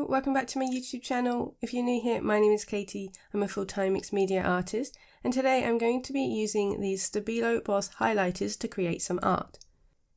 welcome back to my YouTube channel. If you're new here, my name is Katie. I'm a full-time mixed media artist, and today I'm going to be using these Stabilo Boss highlighters to create some art.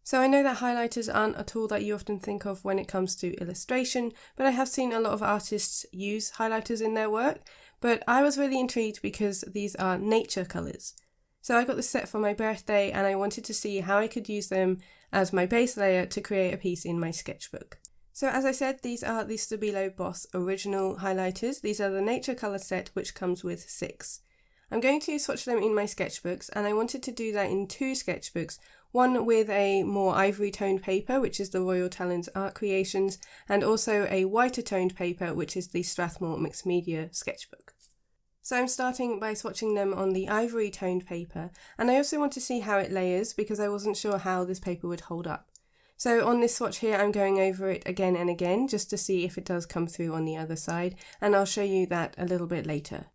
So I know that highlighters aren't a tool that you often think of when it comes to illustration, but I have seen a lot of artists use highlighters in their work, but I was really intrigued because these are nature colours. So I got this set for my birthday and I wanted to see how I could use them as my base layer to create a piece in my sketchbook. So as I said, these are the Stabilo Boss original highlighters. These are the nature colour set which comes with 6. I'm going to swatch them in my sketchbooks, and I wanted to do that in 2 sketchbooks, one with a more ivory toned paper, which is the Royal Talens Art Creations, and also a whiter toned paper, which is the Strathmore Mixed Media Sketchbook. So I'm starting by swatching them on the ivory toned paper, and I also want to see how it layers because I wasn't sure how this paper would hold up. So on this swatch here, I'm going over it again and again just to see if it does come through on the other side, and I'll show you that a little bit later.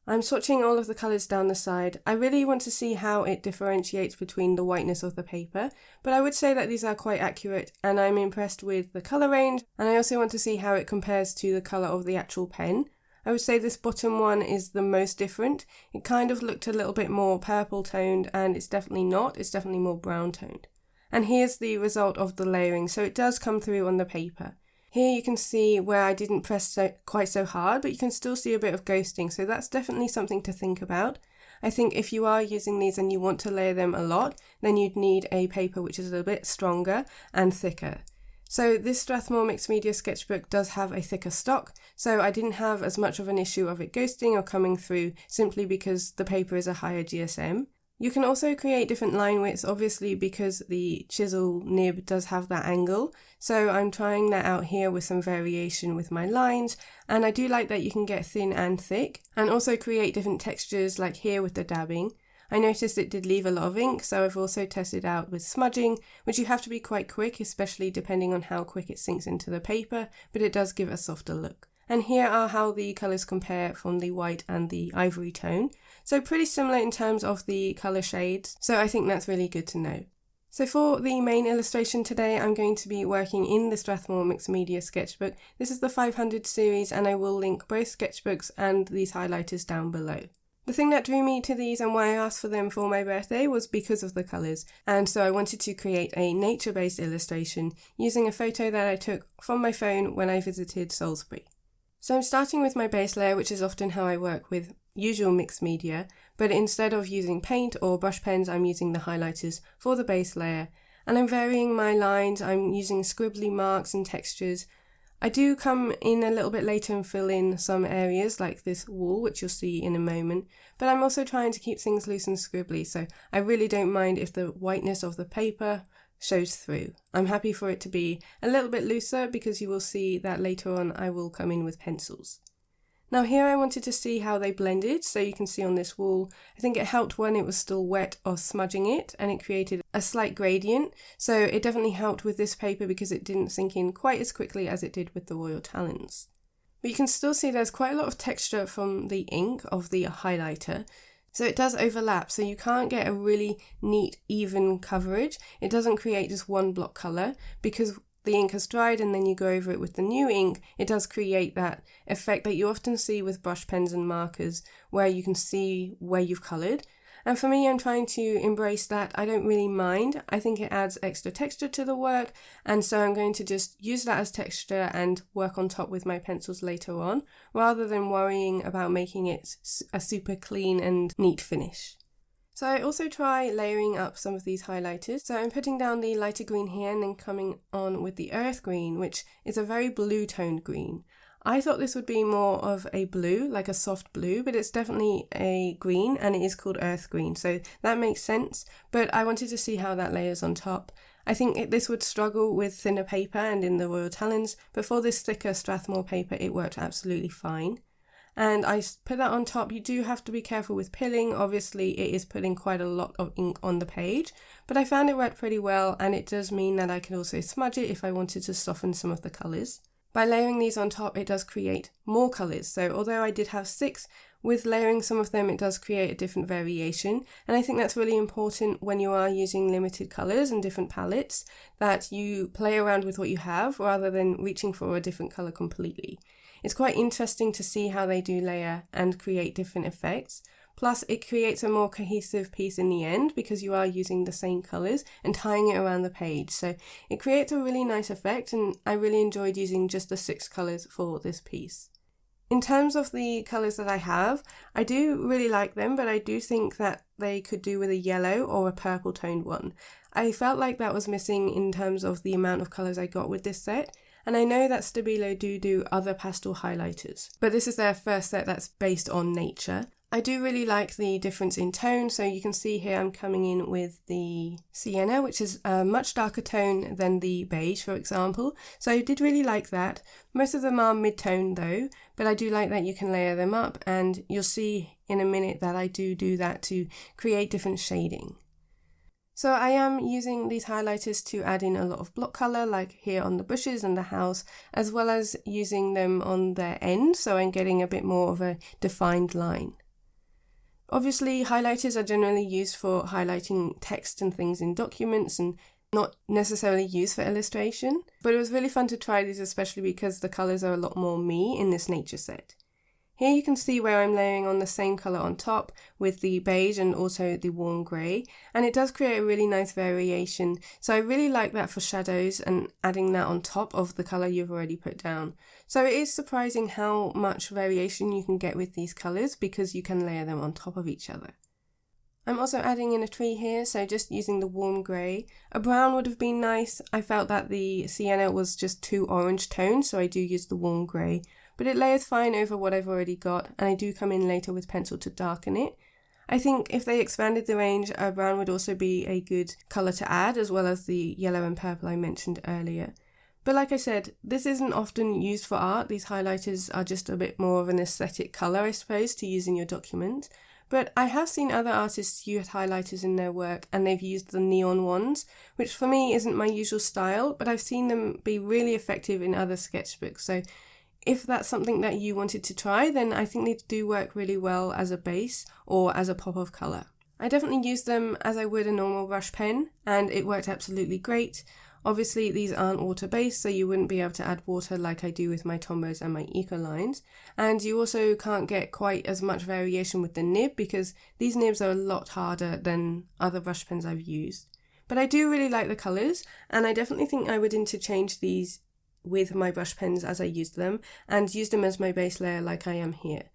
I'm swatching all of the colours down the side. I really want to see how it differentiates between the whiteness of the paper, but I would say that these are quite accurate, and I'm impressed with the colour range, and I also want to see how it compares to the colour of the actual pen. I would say this bottom one is the most different. It kind of looked a little bit more purple toned, and it's definitely not. It's definitely more brown toned. And here's the result of the layering, so it does come through on the paper. Here you can see where I didn't press quite so hard, but you can still see a bit of ghosting, so that's definitely something to think about. I think if you are using these and you want to layer them a lot, then you'd need a paper which is a bit stronger and thicker. So this Strathmore Mixed Media Sketchbook does have a thicker stock, so I didn't have as much of an issue of it ghosting or coming through simply because the paper is a higher GSM. You can also create different line widths, obviously, because the chisel nib does have that angle. So I'm trying that out here with some variation with my lines, and I do like that you can get thin and thick, and also create different textures like here with the dabbing. I noticed it did leave a lot of ink, so I've also tested out with smudging, which you have to be quite quick, especially depending on how quick it sinks into the paper, but it does give a softer look. And here are how the colours compare from the white and the ivory tone. So pretty similar in terms of the colour shades, so I think that's really good to know. So for the main illustration today, I'm going to be working in the Strathmore Mixed Media Sketchbook. This is the 500 series, and I will link both sketchbooks and these highlighters down below. The thing that drew me to these and why I asked for them for my birthday was because of the colours, and so I wanted to create a nature-based illustration using a photo that I took from my phone when I visited Salisbury. So I'm starting with my base layer, which is often how I work with usual mixed media, but instead of using paint or brush pens, I'm using the highlighters for the base layer, and I'm varying my lines. I'm using scribbly marks and textures. I do come in a little bit later and fill in some areas like this wall, which you'll see in a moment, but I'm also trying to keep things loose and scribbly, so I really don't mind if the whiteness of the paper shows through. I'm happy for it to be a little bit looser because you will see that later on I will come in with pencils. Now here I wanted to see how they blended, so you can see on this wall, I think it helped when it was still wet of smudging it, and it created a slight gradient, so it definitely helped with this paper because it didn't sink in quite as quickly as it did with the Royal Talens. But you can still see there's quite a lot of texture from the ink of the highlighter, so it does overlap, so you can't get a really neat, even coverage. It doesn't create just one block colour, because the ink has dried and then you go over it with the new ink. It does create that effect that you often see with brush pens and markers, where you can see where you've coloured. And for me, I'm trying to embrace that. I don't really mind. I think it adds extra texture to the work, and so I'm going to just use that as texture and work on top with my pencils later on, rather than worrying about making it a super clean and neat finish. So I also try layering up some of these highlighters. So I'm putting down the lighter green here and then coming on with the earth green, which is a very blue toned green. I thought this would be more of a blue, like a soft blue, but it's definitely a green, and it is called earth green, so that makes sense, but I wanted to see how that layers on top. I think this would struggle with thinner paper and in the Royal Talens, but for this thicker Strathmore paper it worked absolutely fine. And I put that on top. You do have to be careful with pilling. Obviously it is putting quite a lot of ink on the page, but I found it worked pretty well, and it does mean that I can also smudge it if I wanted to soften some of the colours. By layering these on top, it does create more colours. So although I did have 6, with layering some of them, it does create a different variation, and I think that's really important when you are using limited colours and different palettes, that you play around with what you have rather than reaching for a different colour completely. It's quite interesting to see how they do layer and create different effects. Plus, it creates a more cohesive piece in the end because you are using the same colours and tying it around the page. So it creates a really nice effect, and I really enjoyed using just the 6 colours for this piece. In terms of the colours that I have, I do really like them, but I do think that they could do with a yellow or a purple toned one. I felt like that was missing in terms of the amount of colours I got with this set, and I know that Stabilo do other pastel highlighters, but this is their first set that's based on nature. I do really like the difference in tone, so you can see here I'm coming in with the sienna, which is a much darker tone than the beige, for example, so I did really like that. Most of them are mid-tone though, but I do like that you can layer them up, and you'll see in a minute that I do that to create different shading. So I am using these highlighters to add in a lot of block colour, like here on the bushes and the house, as well as using them on their end, so I'm getting a bit more of a defined line. Obviously, highlighters are generally used for highlighting text and things in documents and not necessarily used for illustration, but it was really fun to try these, especially because the colours are a lot more me in this nature set. Here you can see where I'm layering on the same colour on top with the beige and also the warm grey, and it does create a really nice variation, so I really like that for shadows and adding that on top of the colour you've already put down. So it is surprising how much variation you can get with these colours because you can layer them on top of each other. I'm also adding in a tree here, so just using the warm grey. A brown would have been nice. I felt that the sienna was just too orange toned, so I do use the warm grey. But it layers fine over what I've already got, and I do come in later with pencil to darken it. I think if they expanded the range, a brown would also be a good colour to add, as well as the yellow and purple I mentioned earlier. But like I said, this isn't often used for art. These highlighters are just a bit more of an aesthetic colour, I suppose, to use in your document. But I have seen other artists use highlighters in their work, and they've used the neon ones, which for me isn't my usual style, but I've seen them be really effective in other sketchbooks. So if that's something that you wanted to try, then I think they do work really well as a base or as a pop of colour. I definitely used them as I would a normal brush pen, and it worked absolutely great. Obviously these aren't water based, so you wouldn't be able to add water like I do with my Tombos and my Eco lines, and you also can't get quite as much variation with the nib because these nibs are a lot harder than other brush pens I've used. But I do really like the colours, and I definitely think I would interchange these with my brush pens as I used them and use them as my base layer like I am here.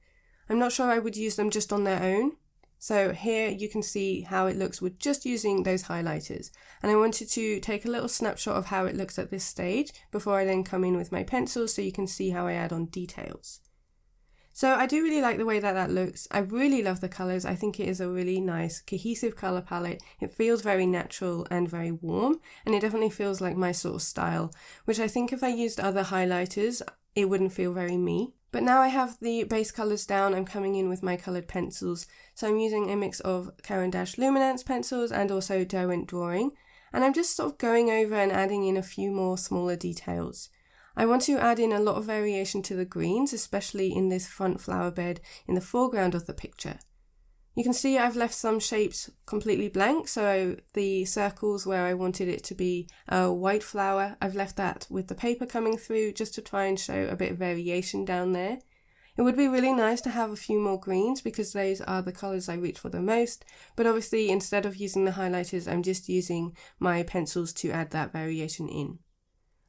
I'm not sure I would use them just on their own. So here you can see how it looks with just using those highlighters, and I wanted to take a little snapshot of how it looks at this stage before I then come in with my pencils so you can see how I add on details. So I do really like the way that looks. I really love the colours. I think it is a really nice cohesive colour palette. It feels very natural and very warm, and it definitely feels like my sort of style, which I think if I used other highlighters it wouldn't feel very me. But now I have the base colours down, I'm coming in with my coloured pencils. So I'm using a mix of Caran d'Ache Luminance pencils and also Derwent drawing, and I'm just sort of going over and adding in a few more smaller details. I want to add in a lot of variation to the greens, especially in this front flower bed in the foreground of the picture. You can see I've left some shapes completely blank, so the circles where I wanted it to be a white flower, I've left that with the paper coming through just to try and show a bit of variation down there. It would be really nice to have a few more greens because those are the colours I reach for the most, but obviously instead of using the highlighters I'm just using my pencils to add that variation in.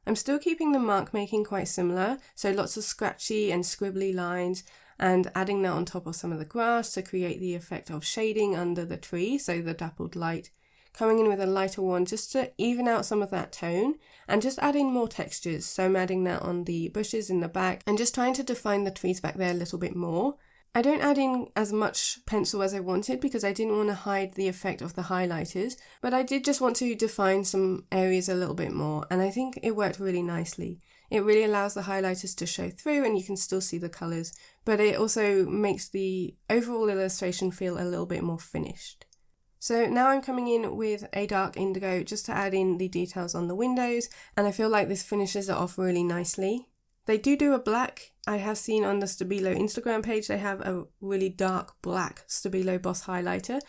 I'm still keeping the mark making quite similar, so lots of scratchy and scribbly lines, and adding that on top of some of the grass to create the effect of shading under the tree, so the dappled light. Coming in with a lighter one just to even out some of that tone, and just adding more textures, so I'm adding that on the bushes in the back and just trying to define the trees back there a little bit more. I don't add in as much pencil as I wanted because I didn't want to hide the effect of the highlighters, but I did just want to define some areas a little bit more, and I think it worked really nicely. It really allows the highlighters to show through and you can still see the colours, but it also makes the overall illustration feel a little bit more finished. So now I'm coming in with a dark indigo just to add in the details on the windows, and I feel like this finishes it off really nicely. They do a black. I have seen on the Stabilo Instagram page they have a really dark black Stabilo Boss highlighter.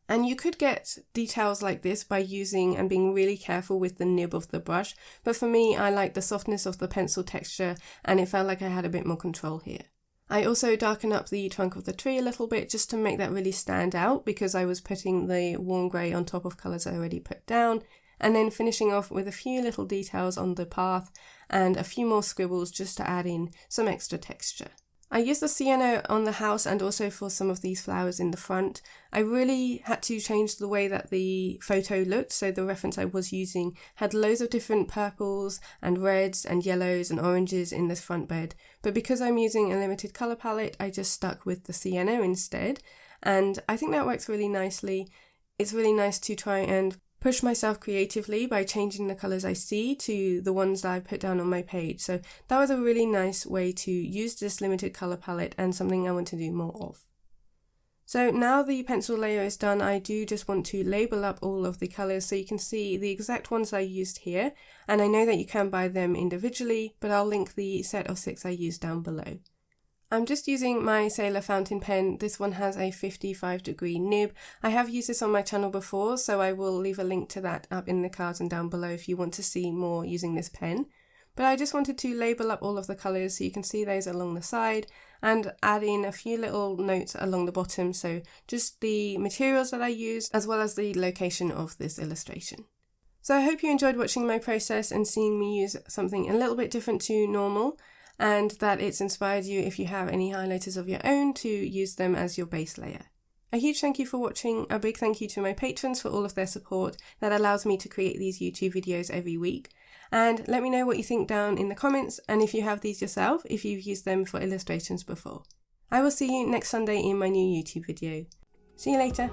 And you could get details like this by using and being really careful with the nib of the brush. But for me, I like the softness of the pencil texture and it felt like I had a bit more control here. I also darken up the trunk of the tree a little bit just to make that really stand out because I was putting the warm grey on top of colours I already put down. And then finishing off with a few little details on the path and a few more scribbles just to add in some extra texture. I used the sienna on the house and also for some of these flowers in the front. I really had to change the way that the photo looked, so the reference I was using had loads of different purples and reds and yellows and oranges in this front bed. But because I'm using a limited colour palette, I just stuck with the sienna instead. And I think that works really nicely. It's really nice to try and push myself creatively by changing the colours I see to the ones that I put down on my page. So that was a really nice way to use this limited colour palette and something I want to do more of. So now the pencil layer is done, I do just want to label up all of the colours so you can see the exact ones I used here. And I know that you can buy them individually, but I'll link the set of 6 I used down below. I'm just using my Sailor fountain pen. This one has a 55-degree nib. I have used this on my channel before, so I will leave a link to that up in the cards and down below if you want to see more using this pen. But I just wanted to label up all of the colours so you can see those along the side and add in a few little notes along the bottom, so just the materials that I used as well as the location of this illustration. So I hope you enjoyed watching my process and seeing me use something a little bit different to normal, and that it's inspired you, if you have any highlighters of your own, to use them as your base layer. A huge thank you for watching. A big thank you to my patrons for all of their support that allows me to create these YouTube videos every week. And let me know what you think down in the comments, and if you have these yourself, if you've used them for illustrations before. I will see you next Sunday in my new YouTube video. See you later.